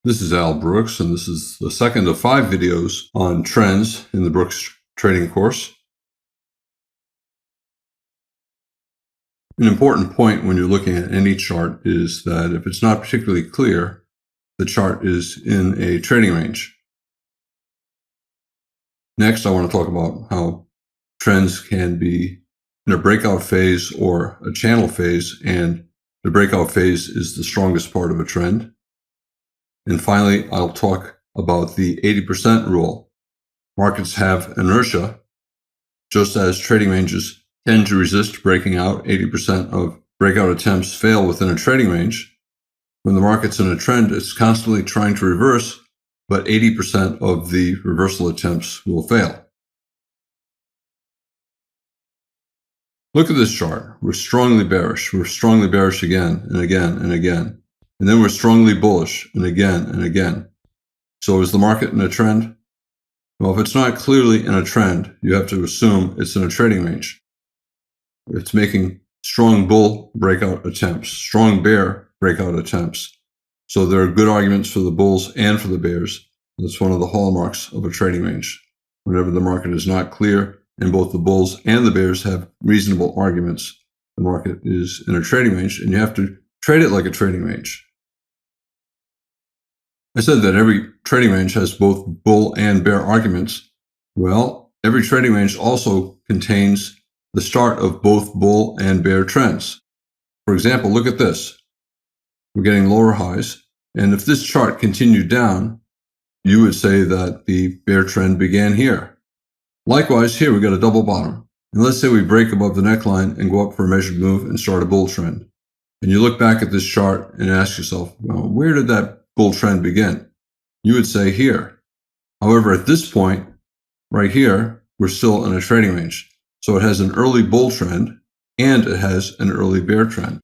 This is Al Brooks, and this is the second of 5 videos on trends in the Brooks trading course. An important point when you're looking at any chart is that if it's not particularly clear, the chart is in a trading range. Next, I want to talk about how trends can be in a breakout phase or a channel phase, and the breakout phase is the strongest part of a trend. And finally, I'll talk about the 80% rule. Markets have inertia, just as trading ranges tend to resist breaking out. 80% of breakout attempts fail within a trading range. When the market's in a trend, it's constantly trying to reverse, but 80% of the reversal attempts will fail. Look at this chart. We're strongly bearish. We're strongly bearish again and again and again. And then we're strongly bullish and again and again. So is the market in a trend? Well, if it's not clearly in a trend, you have to assume it's in a trading range. It's making strong bull breakout attempts, strong bear breakout attempts. So there are good arguments for the bulls and for the bears. That's one of the hallmarks of a trading range. Whenever the market is not clear and both the bulls and the bears have reasonable arguments, the market is in a trading range, and you have to trade it like a trading range. I said that every trading range has both bull and bear arguments. Well, every trading range also contains the start of both bull and bear trends. For example, look at this. We're getting lower highs, and if this chart continued down, you would say that the bear trend began here. Likewise, here we got a double bottom. And let's say we break above the neckline and go up for a measured move and start a bull trend. And you look back at this chart and ask yourself, well, where did that bull trend begin? You would say here. However, at this point, right here, we're still in a trading range. So it has an early bull trend and it has an early bear trend.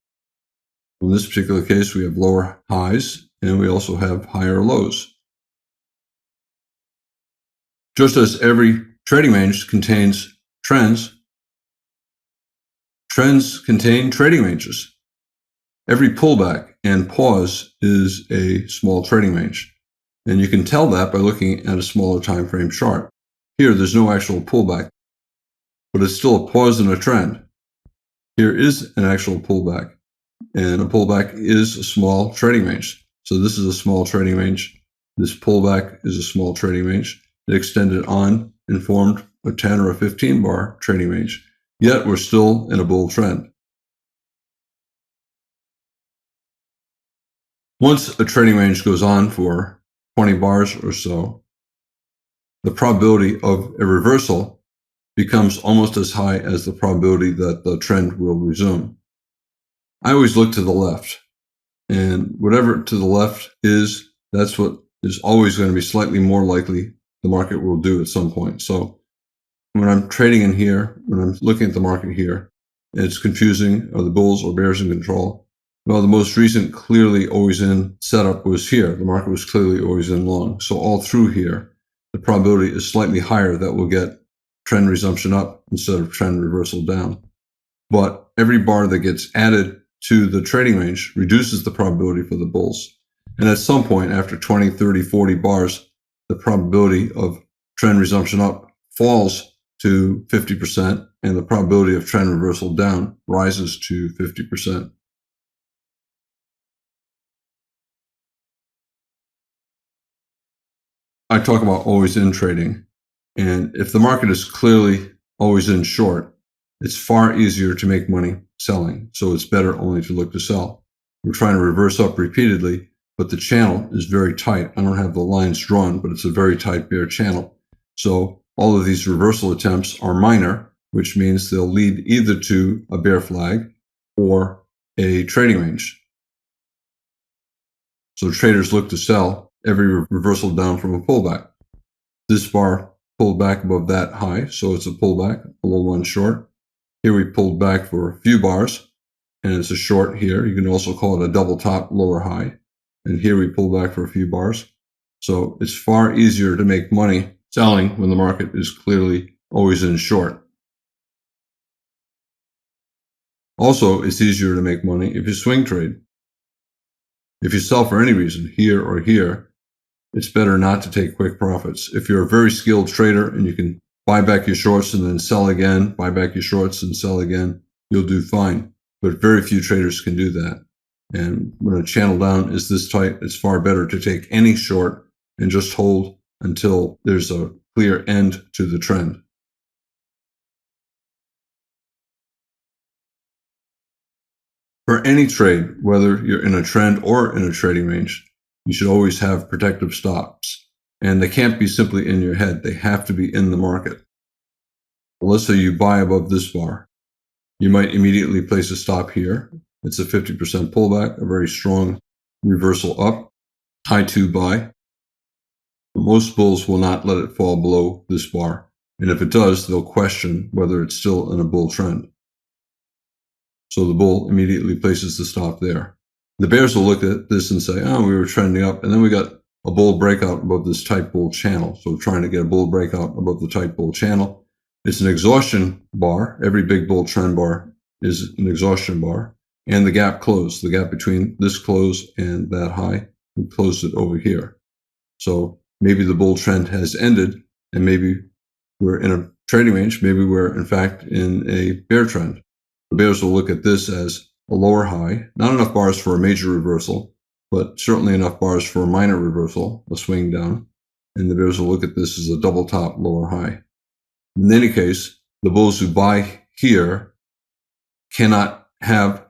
In this particular case, we have lower highs and we also have higher lows. Just as every trading range contains trends, trends contain trading ranges. Every pullback and pause is a small trading range. And you can tell that by looking at a smaller time frame chart. Here, there's no actual pullback, but it's still a pause in a trend. Here is an actual pullback, and a pullback is a small trading range. So this is a small trading range. This pullback is a small trading range. It extended on and formed a 10 or a 15 bar trading range. Yet we're still in a bull trend. Once a trading range goes on for 20 bars or so, the probability of a reversal becomes almost as high as the probability that the trend will resume. I always look to the left, and whatever to the left is, that's what is always going to be slightly more likely the market will do at some point. So when I'm trading in here, when I'm looking at the market here, it's confusing. Are the bulls or bears in control? Well, the most recent clearly always in setup was here. The market was clearly always in long. So all through here, the probability is slightly higher that we'll get trend resumption up instead of trend reversal down. But every bar that gets added to the trading range reduces the probability for the bulls. And at some point after 20, 30, 40 bars, the probability of trend resumption up falls to 50%, and the probability of trend reversal down rises to 50%. I talk about always in trading, and if the market is clearly always in short, it's far easier to make money selling, so it's better only to look to sell. We're trying to reverse up repeatedly, but the channel is very tight. I don't have the lines drawn, but it's a very tight bear channel. So all of these reversal attempts are minor, which means they'll lead either to a bear flag or a trading range. So traders look to sell every reversal down from a pullback. This bar pulled back above that high, so it's a pullback below one short. Here we pulled back for a few bars, and it's a short here. You can also call it a double top lower high. And here we pull back for a few bars. So it's far easier to make money selling when the market is clearly always in short. Also, it's easier to make money if you swing trade. If you sell for any reason, here or here, it's better not to take quick profits. If you're a very skilled trader and you can buy back your shorts and then sell again, buy back your shorts and sell again, you'll do fine. But very few traders can do that. And when a channel down is this tight, it's far better to take any short and just hold until there's a clear end to the trend. For any trade, whether you're in a trend or in a trading range, you should always have protective stops. And they can't be simply in your head. They have to be in the market. Let's say you buy above this bar. You might immediately place a stop here. It's a 50% pullback, a very strong reversal up, high to buy. Most bulls will not let it fall below this bar. And if it does, they'll question whether it's still in a bull trend. So the bull immediately places the stop there. The bears will look at this and say, oh, we were trending up, and then we got a bull breakout above this tight bull channel. So we're trying to get a bull breakout above the tight bull channel. It's an exhaustion bar. Every big bull trend bar is an exhaustion bar. And the gap closed. The gap between this close and that high, we closed it over here. So maybe the bull trend has ended, and maybe we're in a trading range. Maybe we're, in fact, in a bear trend. The bears will look at this as a lower high, not enough bars for a major reversal, but certainly enough bars for a minor reversal, a swing down. And the bears will look at this as a double top lower high. In any case, the bulls who buy here cannot have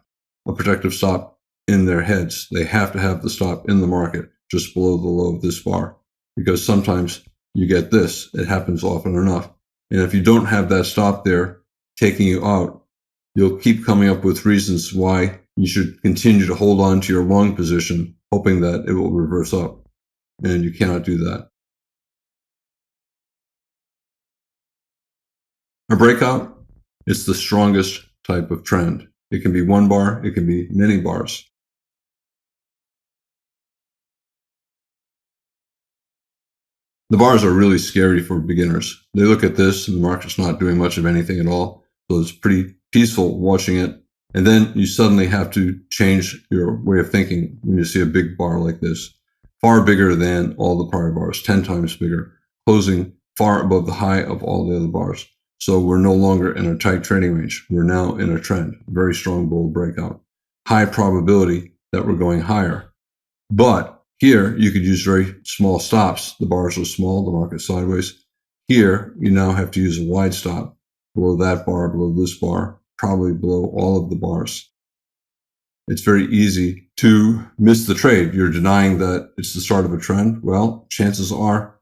a protective stop in their heads. They have to have the stop in the market just below the low of this bar, because sometimes you get this. It happens often enough. And if you don't have that stop there taking you out, you'll keep coming up with reasons why you should continue to hold on to your long position, hoping that it will reverse up. And you cannot do that. A breakout is the strongest type of trend. It can be one bar, it can be many bars. The bars are really scary for beginners. They look at this and the market's not doing much of anything at all. So it's pretty peaceful watching it. And then you suddenly have to change your way of thinking when you see a big bar like this. Far bigger than all the prior bars, 10 times bigger, closing far above the high of all the other bars. So we're no longer in a tight trading range. We're now in a trend, very strong bull breakout. High probability that we're going higher. But here you could use very small stops. The bars are small, the market sideways. Here you now have to use a wide stop below that bar, below this bar, probably below all of the bars. It's very easy to miss the trade. You're denying that it's the start of a trend. Well, chances are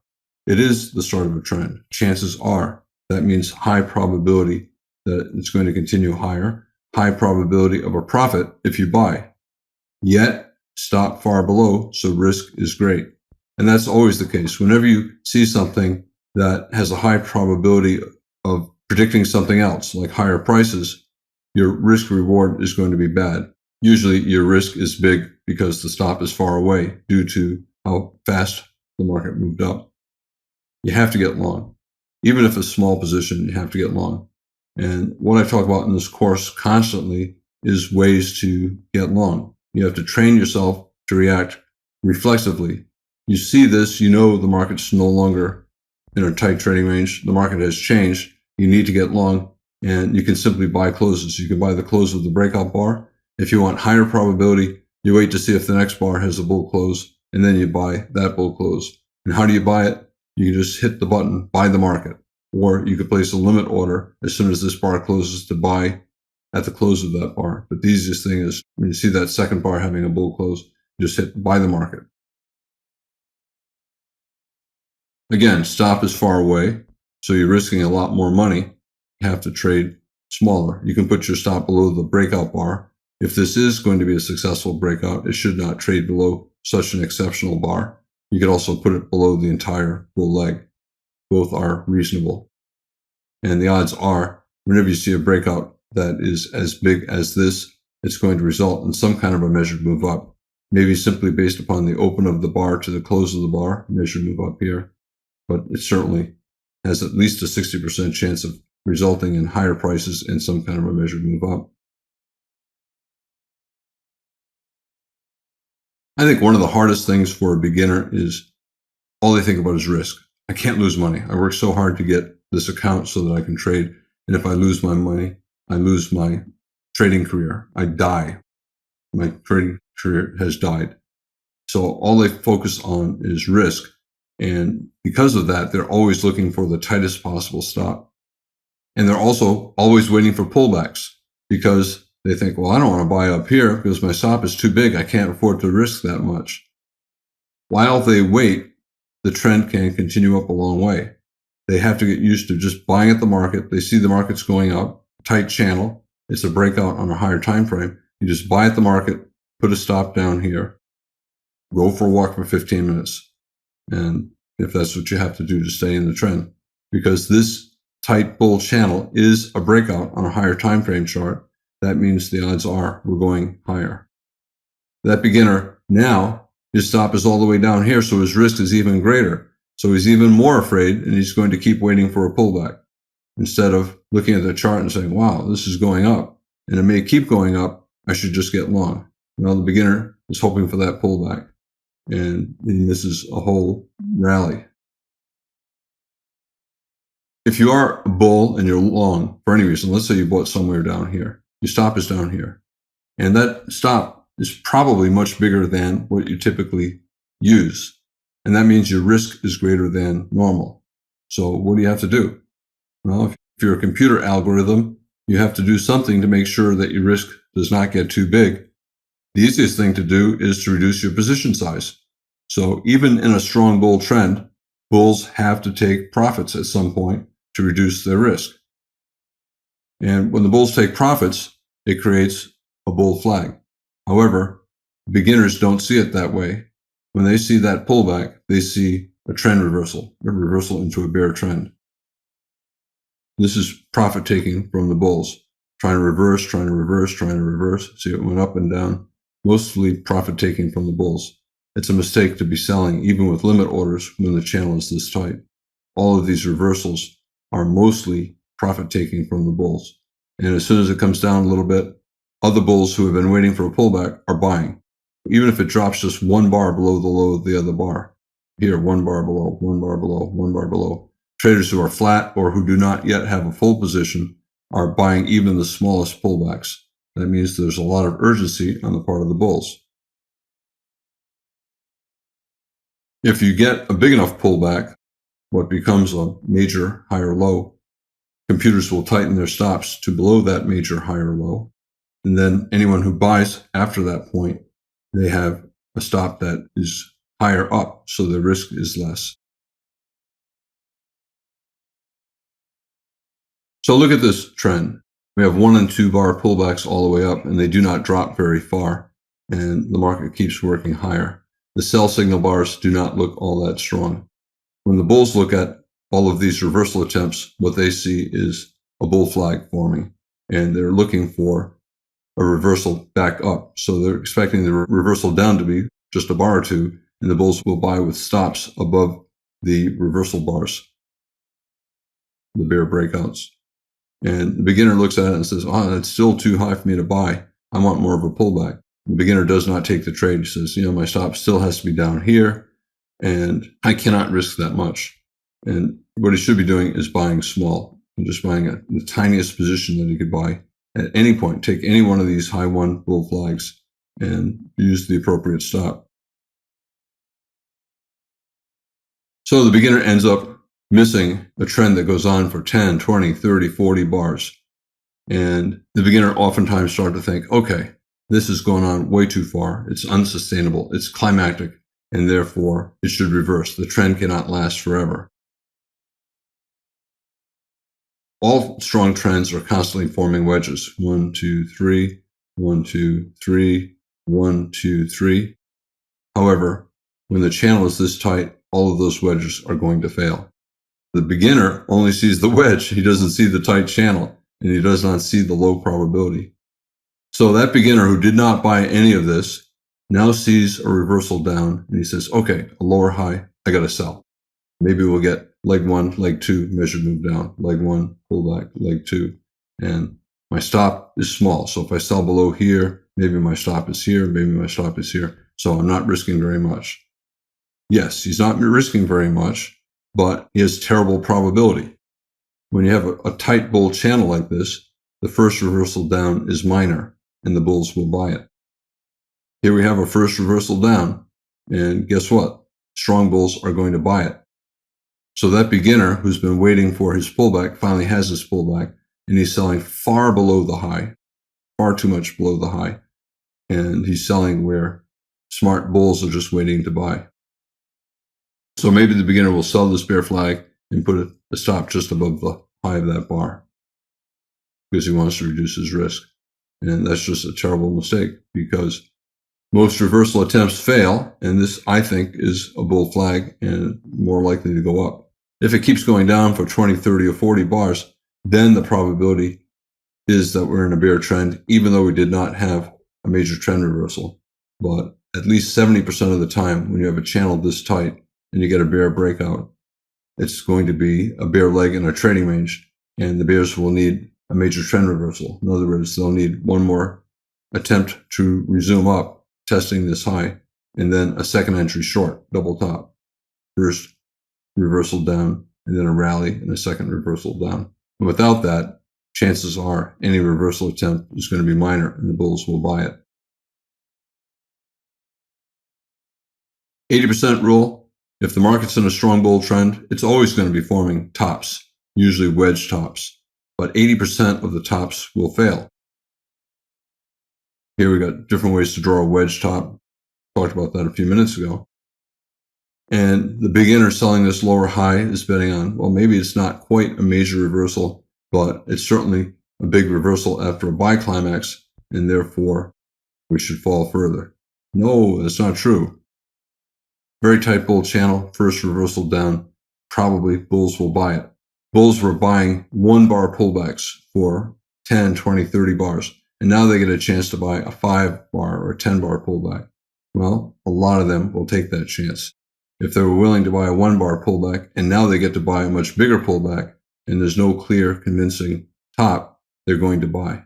it is the start of a trend. Chances are that means high probability that it's going to continue higher, high probability of a profit if you buy. Yet, stop far below, so risk is great. And that's always the case. Whenever you see something that has a high probability of predicting something else, like higher prices, your risk reward is going to be bad. Usually your risk is big because the stop is far away due to how fast the market moved up. You have to get long. Even if a small position, you have to get long. And what I talk about in this course constantly is ways to get long. You have to train yourself to react reflexively. You see this, you know the market's no longer in a tight trading range. The market has changed. You need to get long, and you can simply buy closes. You can buy the close of the breakout bar. If you want higher probability, you wait to see if the next bar has a bull close, and then you buy that bull close. And how do you buy it? You can just hit the button, buy the market. Or you could place a limit order as soon as this bar closes to buy at the close of that bar. But the easiest thing is when you see that second bar having a bull close, you just hit buy the market. Again, stop is far away, so you're risking a lot more money. You have to trade smaller. You can put your stop below the breakout bar. If this is going to be a successful breakout, it should not trade below such an exceptional bar. You could also put it below the entire bull leg. Both are reasonable. And the odds are, whenever you see a breakout that is as big as this, it's going to result in some kind of a measured move up. Maybe simply based upon the open of the bar to the close of the bar, measured move up here. But it certainly has at least a 60% chance of resulting in higher prices and some kind of a measured move up. I think one of the hardest things for a beginner is all they think about is risk. I can't lose money. I work so hard to get this account so that I can trade. And if I lose my money, I lose my trading career. I die. My trading career has died. So all they focus on is risk. And because of that, they're always looking for the tightest possible stop. And they're also always waiting for pullbacks because they think, well, I don't want to buy up here because my stop is too big. I can't afford to risk that much. While they wait, the trend can continue up a long way. They have to get used to just buying at the market. They see the market's going up, tight channel. It's a breakout on a higher time frame. You just buy at the market, put a stop down here, go for a walk for 15 minutes. And if that's what you have to do to stay in the trend, because this tight bull channel is a breakout on a higher time frame chart, that means the odds are we're going higher. That beginner now, his stop is all the way down here, so his risk is even greater. So he's even more afraid, and he's going to keep waiting for a pullback instead of looking at the chart and saying, wow, this is going up, and it may keep going up. I should just get long. Well, the beginner is hoping for that pullback, and he misses a whole rally. If you are a bull and you're long for any reason, let's say you bought somewhere down here, your stop is down here, and that stop is probably much bigger than what you typically use. And that means your risk is greater than normal. So what do you have to do? Well, if you're a computer algorithm, you have to do something to make sure that your risk does not get too big. The easiest thing to do is to reduce your position size. So even in a strong bull trend, bulls have to take profits at some point to reduce their risk. And when the bulls take profits, it creates a bull flag. However, beginners don't see it that way. When they see that pullback, they see a trend reversal, a reversal into a bear trend. This is profit taking from the bulls, trying to reverse, trying to reverse, trying to reverse. See, it went up and down, mostly profit taking from the bulls. It's a mistake to be selling even with limit orders when the channel is this tight. All of these reversals are mostly profit taking from the bulls. And as soon as it comes down a little bit, other bulls who have been waiting for a pullback are buying, even if it drops just one bar below the low of the other bar. Here, one bar below, one bar below, one bar below. Traders who are flat or who do not yet have a full position are buying even the smallest pullbacks. That means there's a lot of urgency on the part of the bulls. If you get a big enough pullback, what becomes a major higher low, computers will tighten their stops to below that major higher low. And then anyone who buys after that point, they have a stop that is higher up, so the risk is less. So look at this trend. We have 1 and 2 bar pullbacks all the way up, and they do not drop very far, and the market keeps working higher. The sell signal bars do not look all that strong. When the bulls look at all of these reversal attempts, what they see is a bull flag forming, and they're looking for a reversal back up. So they're expecting the reversal down to be just a bar or two, and the bulls will buy with stops above the reversal bars, the bear breakouts. And the beginner looks at it and says, oh, that's still too high for me to buy. I want more of a pullback. The beginner does not take the trade. He says, my stop still has to be down here, and I cannot risk that much. And what he should be doing is buying small, and just buying the tiniest position that he could buy at any point. Take any one of these high one bull flags and use the appropriate stop. So the beginner ends up missing a trend that goes on for 10, 20, 30, 40 bars. And the beginner oftentimes starts to think, okay, this has gone on way too far. It's unsustainable. It's climactic, and therefore it should reverse. The trend cannot last forever. All strong trends are constantly forming wedges. 1, 2, 3, 1, 2, 3, 1, 2, 3. However, when the channel is this tight, all of those wedges are going to fail. The beginner only sees the wedge. He doesn't see the tight channel, and he does not see the low probability. So that beginner who did not buy any of this now sees a reversal down, and he says, okay, a lower high, I got to sell. Maybe we'll get leg 1, leg 2, measured move down, leg 1, pull back, leg 2. And my stop is small. So if I sell below here, maybe my stop is here, maybe my stop is here. So I'm not risking very much. Yes, he's not risking very much, but he has terrible probability. When you have a tight bull channel like this, the first reversal down is minor, and the bulls will buy it. Here we have a first reversal down, and guess what? Strong bulls are going to buy it. So that beginner who's been waiting for his pullback finally has his pullback, and he's selling far below the high, far too much below the high. And he's selling where smart bulls are just waiting to buy. So maybe the beginner will sell this bear flag and put a stop just above the high of that bar because he wants to reduce his risk. And that's just a terrible mistake because most reversal attempts fail, and this, I think, is a bull flag and more likely to go up. If it keeps going down for 20, 30, or 40 bars, then the probability is that we're in a bear trend, even though we did not have a major trend reversal. But at least 70% of the time, when you have a channel this tight and you get a bear breakout, it's going to be a bear leg in a trading range, and the bears will need a major trend reversal. In other words, they'll need one more attempt to resume up, testing this high, and then a second entry short, double top. First reversal down, and then a rally and a second reversal down. And without that, chances are any reversal attempt is going to be minor, and the bulls will buy it. 80% rule. If the market's in a strong bull trend, it's always going to be forming tops, usually wedge tops. But 80% of the tops will fail. Here we got different ways to draw a wedge top. Talked about that a few minutes ago. And the beginner selling this lower high is betting on, well, maybe it's not quite a major reversal, but it's certainly a big reversal after a buy climax, and therefore we should fall further. No, that's not true. Very tight bull channel, first reversal down, probably bulls will buy it. Bulls were buying 1 bar pullbacks for 10, 20, 30 bars, and now they get a chance to buy a 5 bar or 10 bar pullback. Well, a lot of them will take that chance. If they were willing to buy a 1 bar pullback and now they get to buy a much bigger pullback and there's no clear convincing top, they're going to buy.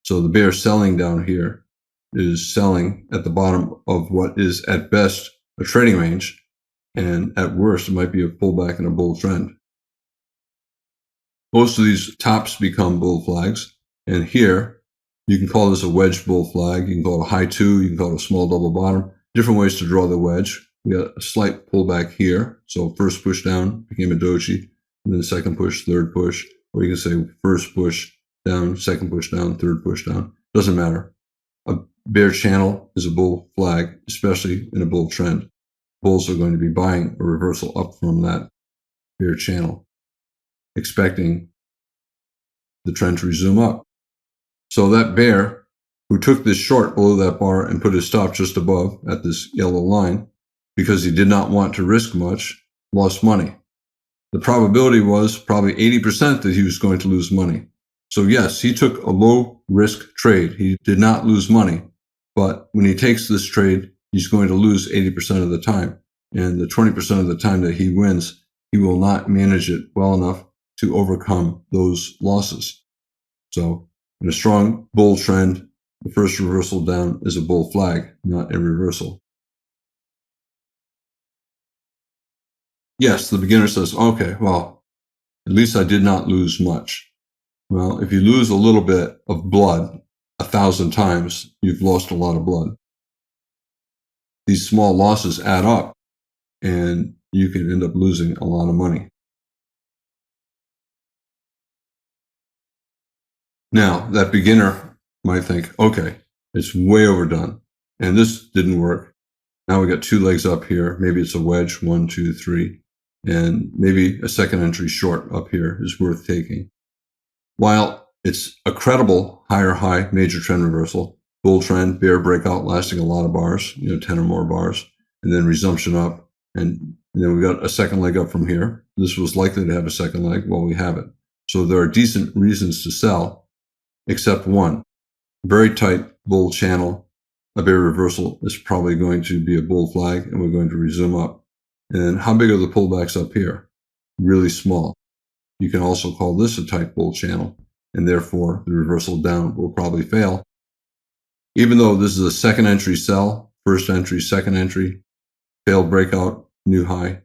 So the bear selling down here is selling at the bottom of what is at best a trading range, and at worst it might be a pullback in a bull trend. Most of these tops become bull flags, and here you can call this a wedge bull flag, you can call it a high 2, you can call it a small double bottom. Different ways to draw the wedge. We got a slight pullback here, so first push down became a doji, and then second push, third push, or you can say first push down, second push down, third push down. Doesn't matter. A bear channel is a bull flag, especially in a bull trend. Bulls are going to be buying a reversal up from that bear channel, expecting the trend to resume up. So that bear who took this short below that bar and put his stop just above at this yellow line because he did not want to risk much, lost money. The probability was probably 80% that he was going to lose money. So yes, he took a low risk trade. He did not lose money, but when he takes this trade, he's going to lose 80% of the time. And the 20% of the time that he wins, he will not manage it well enough to overcome those losses. So in a strong bull trend, the first reversal down is a bull flag, not a reversal. Yes, the beginner says, okay, well, at least I did not lose much. Well, if you lose a little bit of blood 1,000 times, you've lost a lot of blood. These small losses add up, and you can end up losing a lot of money. Now, that beginner might think, okay, it's way overdone, and this didn't work. Now we got 2 legs up here. Maybe it's a wedge, 1, 2, 3, and maybe a second entry short up here is worth taking. While it's a credible higher high major trend reversal, bull trend, bear breakout lasting a lot of bars, 10 or more bars, and then resumption up, and then we got a second leg up from here. This was likely to have a second leg. Well, we have it. So there are decent reasons to sell, except one. Very tight bull channel. A bear reversal is probably going to be a bull flag, and we're going to resume up. And how big are the pullbacks up here? Really small. You can also call this a tight bull channel, and therefore the reversal down will probably fail. Even though this is a second entry sell, first entry, second entry, failed breakout, new high.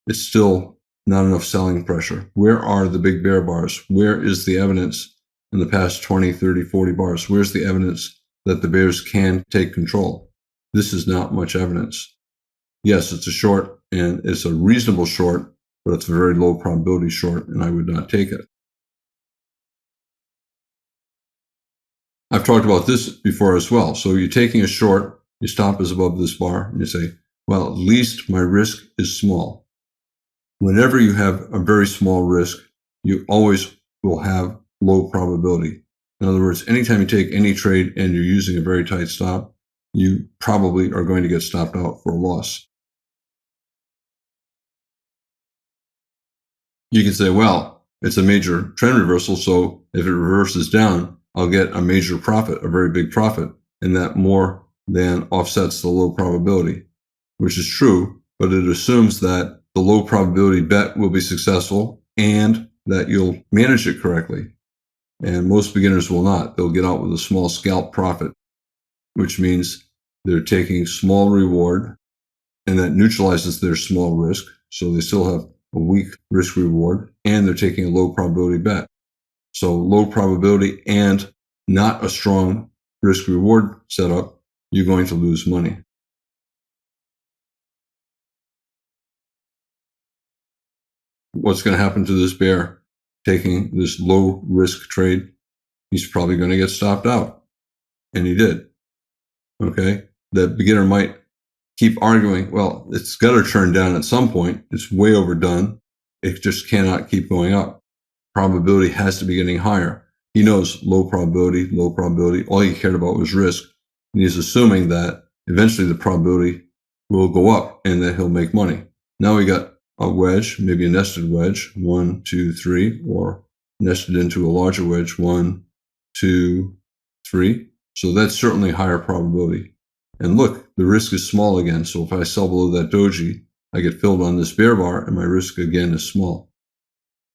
It's still not enough selling pressure. Where are the big bear bars? Where is the evidence in the past 20, 30, 40 bars? Where's the evidence that the bears can take control? This is not much evidence. Yes, it's a short, and it's a reasonable short, but it's a very low probability short, and I would not take it. I've talked about this before as well. So you're taking a short, your stop is above this bar, and you say, well, at least my risk is small. Whenever you have a very small risk, you always will have low probability. In other words, anytime you take any trade and you're using a very tight stop, you probably are going to get stopped out for a loss. You can say, well, it's a major trend reversal, so if it reverses down, I'll get a major profit, a very big profit, and that more than offsets the low probability, which is true, but it assumes that the low probability bet will be successful and that you'll manage it correctly. And most beginners will not. They'll get out with a small scalp profit, which means they're taking small reward, and that neutralizes their small risk. So they still have a weak risk reward, and they're taking a low probability bet. So low probability and not a strong risk reward setup, you're going to lose money. What's going to happen to this bear taking this low risk trade? He's probably going to get stopped out. And he did. Okay. The beginner might keep arguing, well, it's got to turn down at some point. It's way overdone. It just cannot keep going up. Probability has to be getting higher. He knows low probability, low probability. All he cared about was risk. And he's assuming that eventually the probability will go up and that he'll make money. Now we got a wedge, maybe a nested wedge, 1, 2, 3, or nested into a larger wedge, 1, 2, 3. So that's certainly higher probability. And look, the risk is small again. So if I sell below that doji, I get filled on this bear bar and my risk again is small.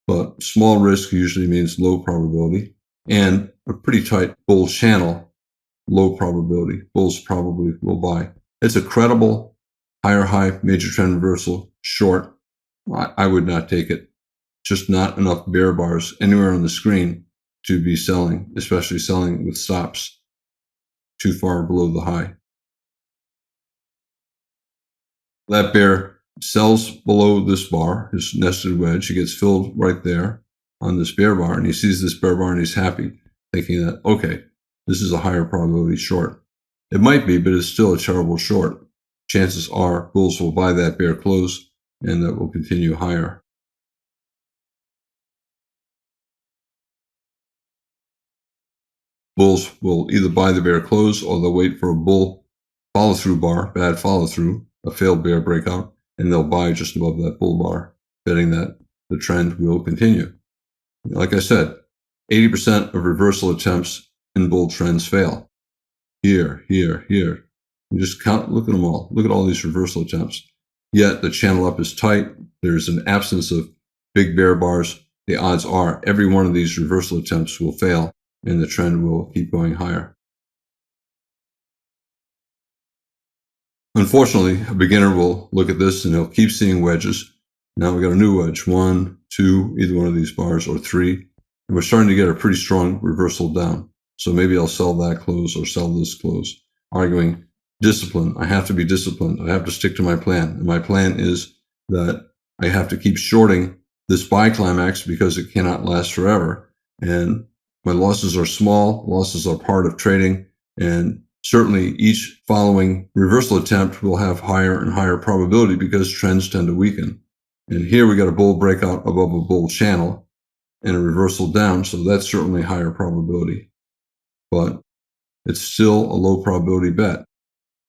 But small risk usually means low probability, and a pretty tight bull channel, low probability. Bulls probably will buy. It's a credible higher high major trend reversal short. I would not take it. Just not enough bear bars anywhere on the screen to be selling, especially selling with stops too far below the high. That bear sells below this bar, his nested wedge. He gets filled right there on this bear bar, and he sees this bear bar and he's happy, thinking that, okay, this is a higher probability short. It might be, but it's still a terrible short. Chances are bulls will buy that bear close and that will continue higher. Bulls will either buy the bear close or they'll wait for a bull follow through bar, bad follow through, a failed bear breakout, and they'll buy just above that bull bar, betting that the trend will continue. Like I said, 80% of reversal attempts in bull trends fail. Here, here, here. You just count, look at them all. Look at all these reversal attempts. Yet the channel up is tight. There's an absence of big bear bars. The odds are every one of these reversal attempts will fail and the trend will keep going higher. Unfortunately, a beginner will look at this and he'll keep seeing wedges. Now we got a new wedge, 1, 2, either one of these bars, or 3. And we're starting to get a pretty strong reversal down. So maybe I'll sell that close or sell this close, arguing discipline. I have to be disciplined. I have to stick to my plan. And my plan is that I have to keep shorting this buy climax because it cannot last forever. And my losses are small. Losses are part of trading. And certainly each following reversal attempt will have higher and higher probability because trends tend to weaken. And here we got a bull breakout above a bull channel and a reversal down. So that's certainly higher probability. But it's still a low probability bet.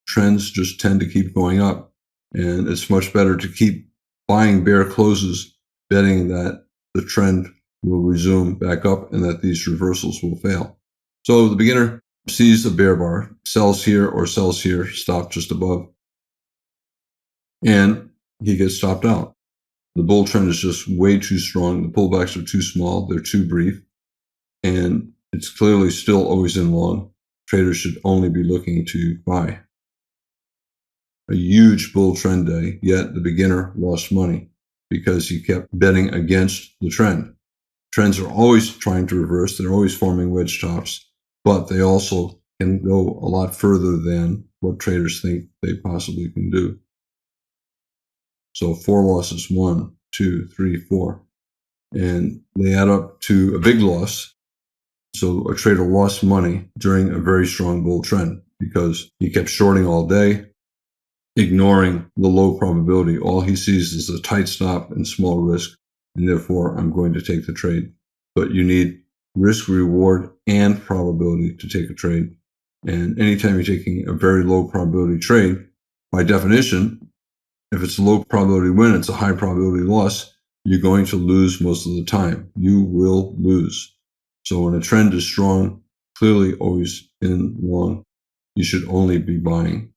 Trends just tend to keep going up. And it's much better to keep buying bear closes, betting that the trend will resume back up and that these reversals will fail. So the beginner sees a bear bar, sells here or sells here, stop just above, and he gets stopped out. The bull trend is just way too strong. The pullbacks are too small. They're too brief. And it's clearly still always in long. Traders should only be looking to buy. a huge bull trend day, yet the beginner lost money because he kept betting against the trend. Trends are always trying to reverse. They're always forming wedge tops, but they also can go a lot further than what traders think they possibly can do. So 4 losses, 1, 2, 3, 4. And they add up to a big loss. So a trader lost money during a very strong bull trend because he kept shorting all day, ignoring the low probability. All he sees is a tight stop and small risk, and therefore I'm going to take the trade. But you need risk, reward, and probability to take a trade. And anytime you're taking a very low probability trade, by definition, if it's a low probability win, it's a high probability loss, you're going to lose most of the time. You will lose. So when a trend is strong, clearly always in long, you should only be buying.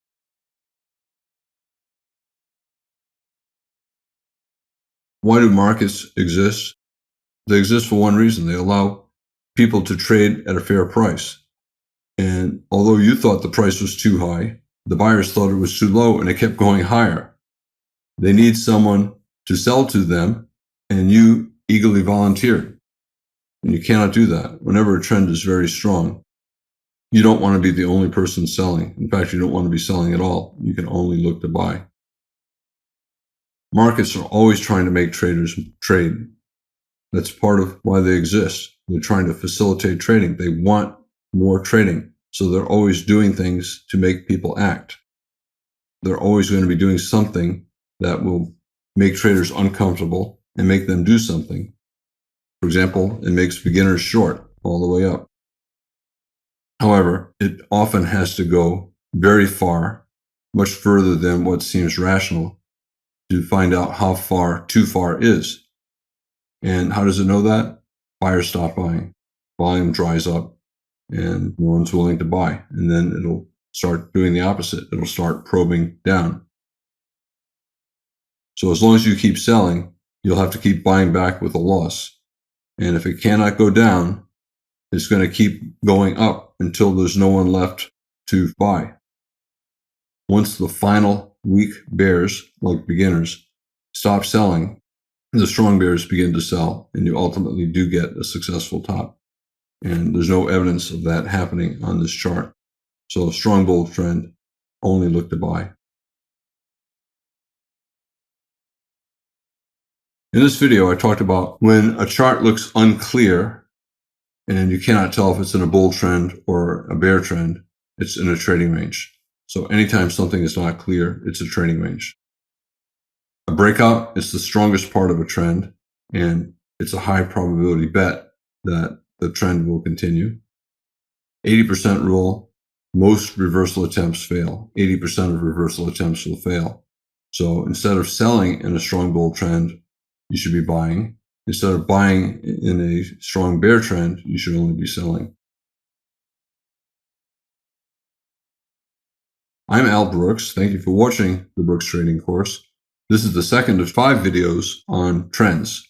Why do markets exist? They exist for one reason. They allow people to trade at a fair price. And although you thought the price was too high, the buyers thought it was too low and it kept going higher. They need someone to sell to them, and you eagerly volunteered. And you cannot do that. Whenever a trend is very strong, you don't want to be the only person selling. In fact, you don't want to be selling at all. You can only look to buy. Markets are always trying to make traders trade. That's part of why they exist. They're trying to facilitate trading. They want more trading. So they're always doing things to make people act. They're always going to be doing something that will make traders uncomfortable and make them do something. For example, it makes beginners short all the way up. However, it often has to go very far, much further than what seems rational, to find out how far too far is. And how does it know that? Buyers stop buying. Volume dries up and no one's willing to buy. And then it'll start doing the opposite. It'll start probing down. So as long as you keep selling, you'll have to keep buying back with a loss. And if it cannot go down, it's going to keep going up until there's no one left to buy. Once the final weak bears, like beginners, stop selling, the strong bears begin to sell, and you ultimately do get a successful top. And there's no evidence of that happening on this chart. So a strong bull trend, only look to buy. In this video, I talked about when a chart looks unclear and you cannot tell if it's in a bull trend or a bear trend, it's in a trading range. So anytime something is not clear, it's a trading range. A breakout is the strongest part of a trend, and it's a high probability bet that the trend will continue. 80% rule, most reversal attempts fail. 80% of reversal attempts will fail. So instead of selling in a strong bull trend, you should be buying. Instead of buying in a strong bear trend, you should only be selling. I'm Al Brooks. Thank you for watching the Brooks Trading course. This is the second of 5 videos on trends.